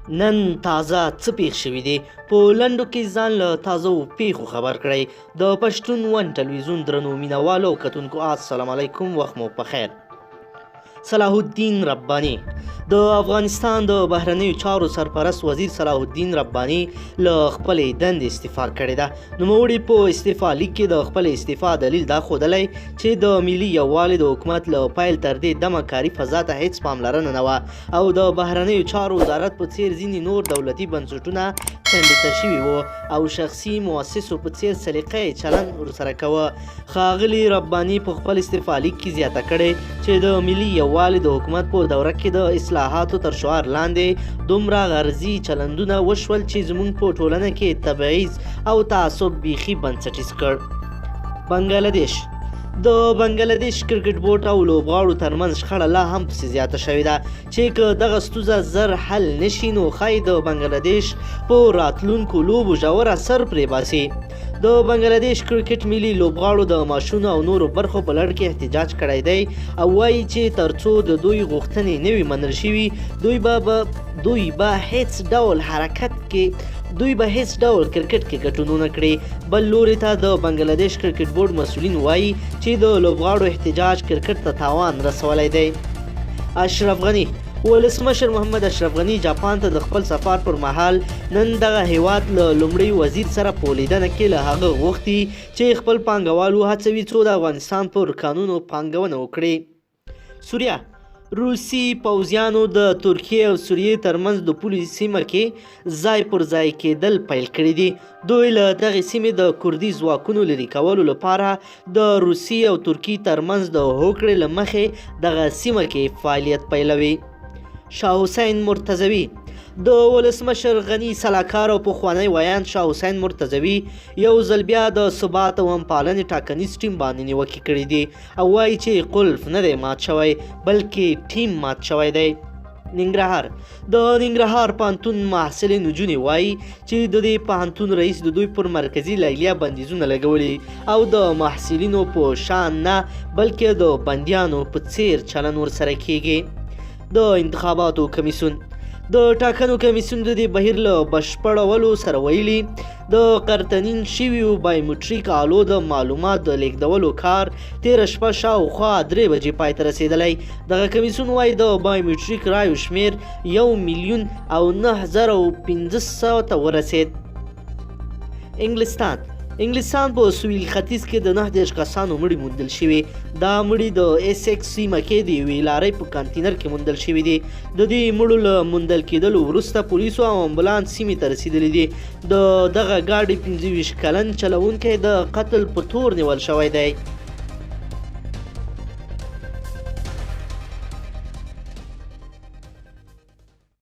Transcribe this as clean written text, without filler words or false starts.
نن تازه څه پیښ شوي دي په لنډو کې ځان له تازه پیښو خبر کړئ د پښتون ون ټلویزیون درنو مینوالو او کتونکو السلام علیکم وخت مو پخیر. صلاح الدین رباني د افغانستان د بهرنیو چارو سرپرست وزیر صلاح الدین رباني له خپلې دندې استعفا کړې ده. نوموړي په استعفا لیک کې د خپل استعفا دلیل دا ښودلی چې د ملي یووالي د حکومت له پیل تر دې دمه کاري فضا ته هیڅ پاملرنه نه وه او د بهرنیو چارو وزارت په څیر ځینې نور دولتي بنسټونه څنډې شوي وو او شخصي مؤسسو په څیر سلیقه چلند ورسره کوه. ښاغلي رباني په خپل استعفا لیک کې زیاته کړې چې د ملي یووالي د حکومت په دوره کې د اصلاحاتو تر شعار لاندې دومره غرضي چلندونه وشول چې زموږ په ټولنه کې تبعیض او تعصب بیخي بنسټیز کړ. بنګلادیش د بنګلادیش کرکټ بورډ او لوبغاړو ترمنځ شخړه لا هم پسې زیاته شوې ده چې که دغه ستونزه زر حل نشي نو ښایي د بنګلادیش په راتلونکو لوبو ژور اثر پرې باسي. د بنګلادیش کرکټ ملي لوبغاړو د معاشونو او نورو برخو په لړ کې احتجاج کړی دی او وایي چې تر څو د دوی غوښتنې نه وي منل شوي دوی به هیڅ ډول کرکټ کې ګټون ونه کړي. بل لوري ته د بنګلادیش کرکټ بورډ مسؤلین وایي چې د لوبغاړو احتجاج کرکټ ته تاوان رسولی دی. اشرف غني ولسمشر محمد اشرف غني جاپان ته د خپل سفر پر مهال نن دغه هیواد له لومړي وزیر سره په لیدنه کې له هغه غوښتي چې خپل پانګوال وهڅوي څو د افغانستان پر قانونو پانګونه وکړي. سوریه روسي پوځیانو د ترکیې او سوریې ترمنځ د پولې سیمه کې ځای پر ځای کېدل پیل کړي دي. دوی له دغې سیمې د کردي ځواکونو لرې کولو لپاره د روسي او ترکیې ترمنځ د هوکړې له مخې دغه سیمه کې فعالیت پیلوي. شاه حسین مرتضوي د ولسمشر غني سلاکار او پخوانی ویاند شاه حسین مرتضوي یو ځل بیا د ثبات او همپالنې ټاکنیز ټیم باندې نیوکې کړي دي او وایي چې قلف نه دی مات شوی بلکې ټیم مات شوی دی. ننګرهار د ننګرهار پوهنتون محصلې نجونې وایي چې د دې پوهنتون رئیس د دوی پر مرکزي لیلیه بندیزونه لګولي او د محصلینو په شان نه بلکې د بندیانو په څیر چلن ورسره کیږي. د انتخاباتو کمیسیون د ټاکنو کمیسیون د دې بهیر له بشپړولو سره ویلي د قرتنین شویو بایومټریک آلو د معلومات د لیږدولو کار تېره شپه شاوخوا 3 بجې پای ته رسېدلی. دغه کمیسیون وایي د بایومټریک رایو شمېر 1,09,500 ته ورسېد. انګلستان په سویل ختیځ کې د 19 کسانو مړي موندل شوي. دا مړي د ایسکس سیمه کې د یوې لارۍ په کانتینر کې موندل شوي دي. د دې مړو له موندل کېدلو وروسته پولیسو او امبولانس سیمې ته رسېدلي دي. د دغه ګاډي 25 کلن چلوونکی د قتل په تور نیول شوی دی.